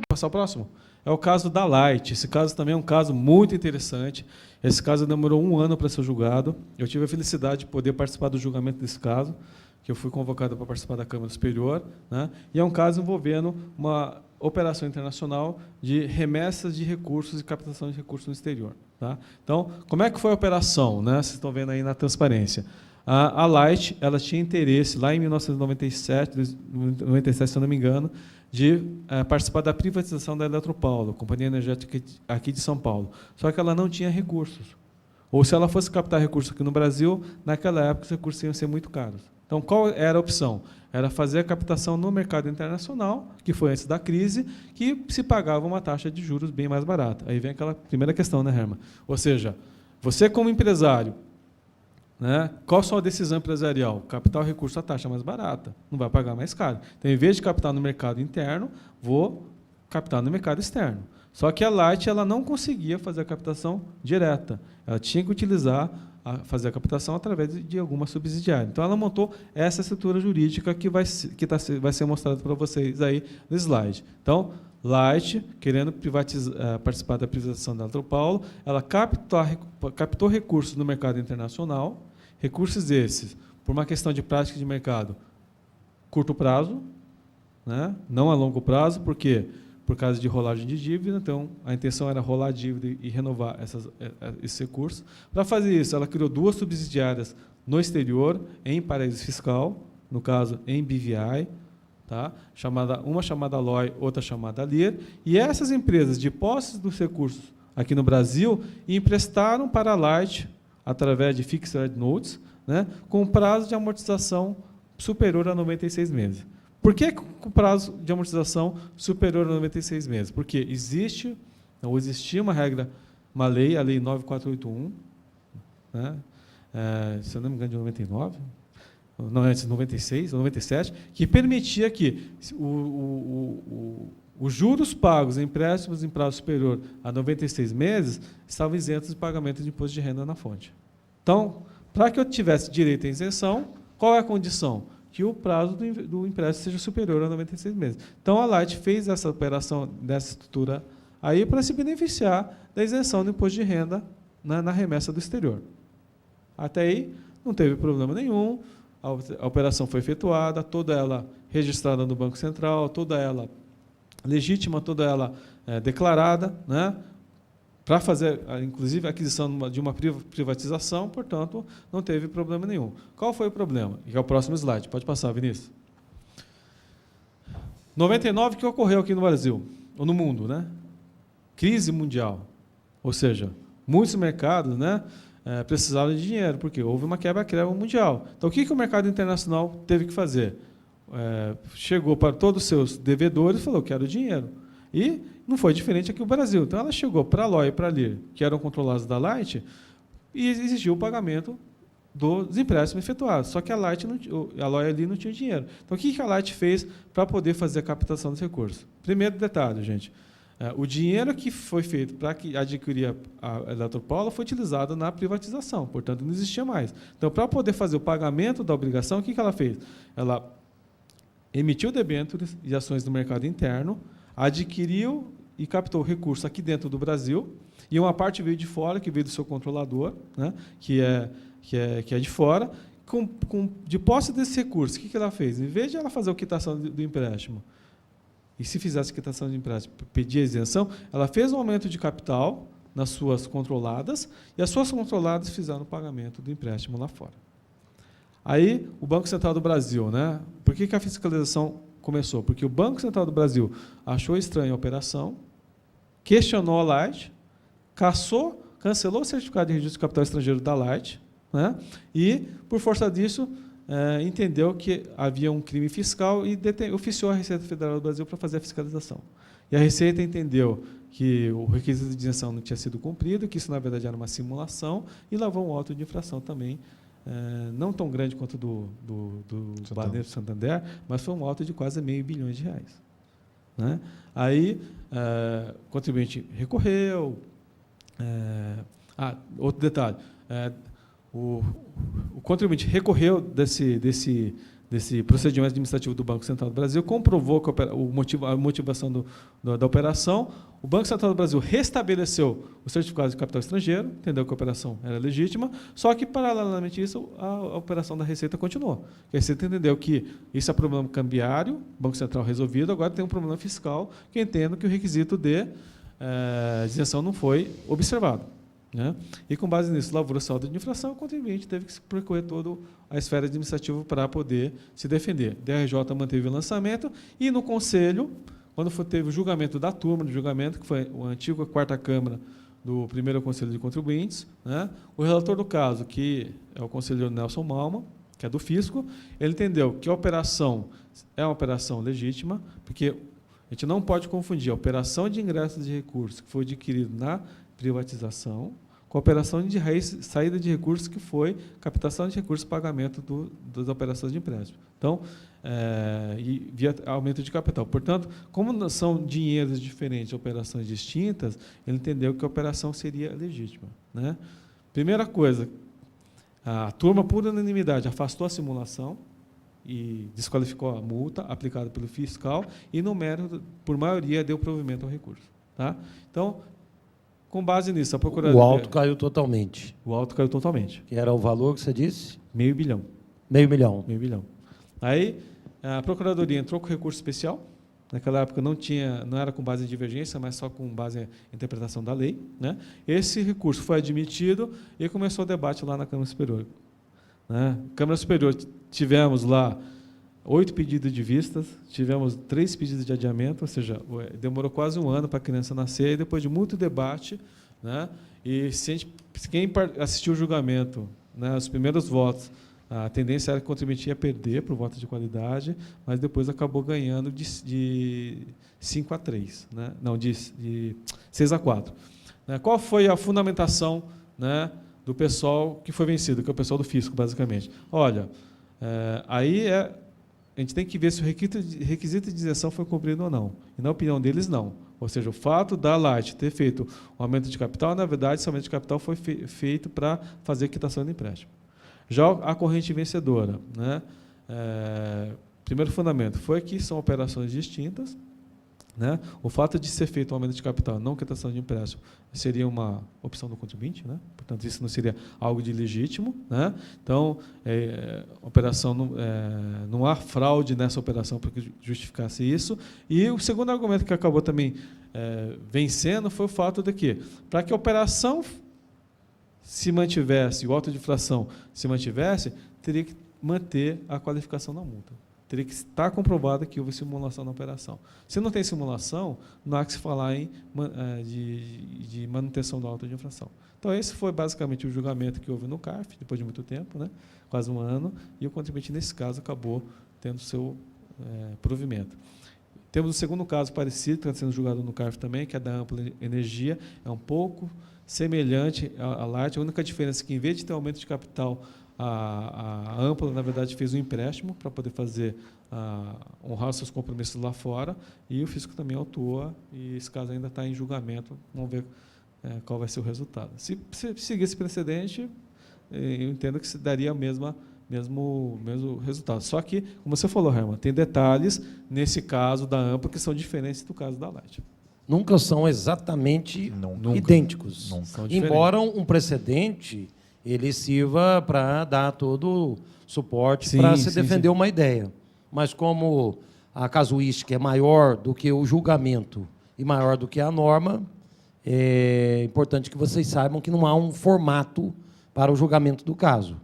Passar o próximo? É o caso da Light. Esse caso também é um caso muito interessante. Esse caso demorou 1 ano para ser julgado. Eu tive a felicidade de poder participar do julgamento desse caso, que eu fui convocado para participar da Câmara Superior, né? E é um caso envolvendo uma operação internacional de remessas de recursos e captação de recursos no exterior. Tá? Então, como é que foi a operação? Né? Vocês estão vendo aí na transparência. A Light, ela tinha interesse, lá em 1997, 97, se eu não me engano, de participar da privatização da Eletropaulo, companhia energética aqui de São Paulo. Só que ela não tinha recursos. Ou se ela fosse captar recursos aqui no Brasil, naquela época os recursos iam ser muito caros. Então, qual era a opção? Era fazer a captação no mercado internacional, que foi antes da crise, que se pagava uma taxa de juros bem mais barata. Aí vem aquela primeira questão, né, Herman? Ou seja, você como empresário, né, qual a sua decisão empresarial? Captar o recurso a taxa mais barata, não vai pagar mais caro. Então, em vez de captar no mercado interno, vou captar no mercado externo. Só que a Light ela não conseguia fazer a captação direta. Ela tinha que fazer a captação através de alguma subsidiária. Então, ela montou essa estrutura jurídica que vai ser mostrada para vocês aí no slide. Então, Light, querendo participar da privatização da Eletropaulo, ela captou recursos no mercado internacional, recursos esses, por uma questão de prática de mercado, curto prazo, né? Não a longo prazo, porque por causa de rolagem de dívida, então a intenção era rolar a dívida e renovar esses recursos. Para fazer isso, ela criou 2 subsidiárias no exterior, em paraíso fiscal, no caso em BVI, tá? Uma chamada LOI, outra chamada LIR, e essas empresas de posse dos recursos aqui no Brasil emprestaram para a Light, através de Fixed Rate Notes, né, com prazo de amortização superior a 96 meses. Por que o prazo de amortização superior a 96 meses? Porque existia uma regra, uma lei, a Lei 9481, né, se eu não me engano, de 99, não, antes de 96 ou 97, que permitia que os juros pagos em empréstimos em prazo superior a 96 meses estavam isentos de pagamento de imposto de renda na fonte. Então, para que eu tivesse direito à isenção, qual é a condição? Que o prazo do empréstimo seja superior a 96 meses. Então, a Light fez essa operação dessa estrutura aí para se beneficiar da isenção do imposto de renda na remessa do exterior. Até aí, não teve problema nenhum, a operação foi efetuada, toda ela registrada no Banco Central, toda ela legítima, toda ela declarada, né, para fazer, inclusive, a aquisição de uma privatização, portanto, não teve problema nenhum. Qual foi o problema? Que é o próximo slide. Pode passar, Vinícius. 99, o que ocorreu aqui no Brasil, ou no mundo, né? Crise mundial. Ou seja, muitos mercados, né, precisaram de dinheiro, porque houve uma quebra-quebra mundial. Então, o que o mercado internacional teve que fazer? Chegou para todos os seus devedores e falou, quero dinheiro. E não foi diferente aqui no Brasil. Então, ela chegou para a LOI e para a LIR, que eram controlados da Light, e exigiu o pagamento dos empréstimos efetuados. Só que a LOI e a LIR não tinham dinheiro. Então, o que a Light fez para poder fazer a captação dos recursos? Primeiro detalhe, gente. O dinheiro que foi feito para adquirir a Eletropaulo foi utilizado na privatização, portanto, não existia mais. Então, para poder fazer o pagamento da obrigação, o que ela fez? Ela emitiu debêntures e ações no mercado interno, adquiriu e captou recursos aqui dentro do Brasil, e uma parte veio de fora, que veio do seu controlador, né, que é de fora, de posse desses recursos. O que ela fez? Em vez de ela fazer a quitação do empréstimo, e se fizesse a quitação de empréstimo, pedir a isenção, ela fez um aumento de capital nas suas controladas, e as suas controladas fizeram o pagamento do empréstimo lá fora. Aí, o Banco Central do Brasil, né? Por que a fiscalização começou? Porque o Banco Central do Brasil achou estranha a operação, questionou a Light, cancelou o certificado de registro de capital estrangeiro da Light, né? E, por força disso, entendeu que havia um crime fiscal e oficiou a Receita Federal do Brasil para fazer a fiscalização. E a Receita entendeu que o requisito de isenção não tinha sido cumprido, que isso, na verdade, era uma simulação, e lavou um auto de infração também, não tão grande quanto do Banespa Santander, mas foi um auto de quase R$500 milhões. Né? Aí, o contribuinte recorreu. Outro detalhe. O contribuinte recorreu desse procedimento administrativo do Banco Central do Brasil, comprovou que a motivação da operação. O Banco Central do Brasil restabeleceu o certificado de capital estrangeiro, entendeu que a operação era legítima, só que, paralelamente a isso, a operação da Receita continuou. A Receita entendeu que isso é problema cambiário, o Banco Central resolvido, agora tem um problema fiscal, que entendo que o requisito de isenção não foi observado. Né? E, com base nisso, lavrou saldo de infração, o contribuinte teve que percorrer toda a esfera administrativa para poder se defender. DRJ manteve o lançamento e, no Conselho, quando teve o julgamento da turma de julgamento, que foi a antiga quarta Câmara do primeiro Conselho de Contribuintes, né? O relator do caso, que é o conselheiro Nelson Malma, que é do Fisco, ele entendeu que a operação é uma operação legítima, porque a gente não pode confundir a operação de ingresso de recursos que foi adquirido na privatização com a operação de saída de recursos, que foi captação de recursos e pagamento das operações de empréstimo. Então, e via aumento de capital. Portanto, como são dinheiros diferentes, operações distintas, ele entendeu que a operação seria legítima. Né? Primeira coisa, a turma, por unanimidade, afastou a simulação e desqualificou a multa aplicada pelo fiscal e, no mérito, por maioria, deu provimento ao recurso. Tá? Então, com base nisso, a Procuradoria... O auto caiu totalmente. O auto caiu totalmente. Que era o valor que você disse? R$500 milhão. R$500 milhão. R$500 milhão. Aí, a Procuradoria entrou com recurso especial. Naquela época não era com base em divergência, mas só com base em interpretação da lei. Né? Esse recurso foi admitido e começou o debate lá na Câmara Superior. Né? Câmara Superior, tivemos lá 8 pedidos de vistas, tivemos 3 pedidos de adiamento, ou seja, demorou quase um ano para a criança nascer, e depois de muito debate, né, e quem assistiu o julgamento, né, os primeiros votos, a tendência era que o contribuinte ia perder por voto de qualidade, mas depois acabou ganhando de 5-3, né, não, de 6-4. Né, qual foi a fundamentação, né, do pessoal que foi vencido, que é o pessoal do Fisco, basicamente? Olha, a gente tem que ver se o requisito de isenção foi cumprido ou não. E, na opinião deles, não. Ou seja, o fato da Light ter feito um aumento de capital, na verdade, esse aumento de capital foi feito para fazer a quitação do empréstimo. Já a corrente vencedora, né? Primeiro fundamento foi que são operações distintas. Né? O fato de ser feito um aumento de capital, não quitação de empréstimo, seria uma opção do contribuinte, né? Portanto, isso não seria algo de legítimo. Né? Então, operação não há fraude nessa operação para que justificasse isso. E o segundo argumento que acabou também vencendo foi o fato de que, para que a operação se mantivesse, o auto de infração se mantivesse, teria que manter a qualificação da multa. Teria que estar comprovado que houve simulação na operação. Se não tem simulação, não há que se falar de manutenção da auto de infração. Então, esse foi basicamente o julgamento que houve no CARF, depois de muito tempo, né? Quase um ano, e o contribuinte, nesse caso, acabou tendo seu provimento. Temos o segundo caso parecido, que está sendo julgado no CARF também, que é da Ampla Energia, é um pouco semelhante à Light. A única diferença é que, em vez de ter aumento de capital, a Ampla, na verdade, fez um empréstimo para poder honrar os seus compromissos lá fora, e o Fisco também autuou, e esse caso ainda está em julgamento. Vamos ver qual vai ser o resultado. Se seguir esse precedente, eu entendo que se daria o mesmo resultado. Só que, como você falou, Herman, tem detalhes nesse caso da Ampla que são diferentes do caso da Light. Nunca são exatamente idênticos. Nunca. Embora um precedente ele sirva para dar todo o suporte para se defender uma ideia. Mas como a casuística é maior do que o julgamento e maior do que a norma, é importante que vocês saibam que não há um formato para o julgamento do caso.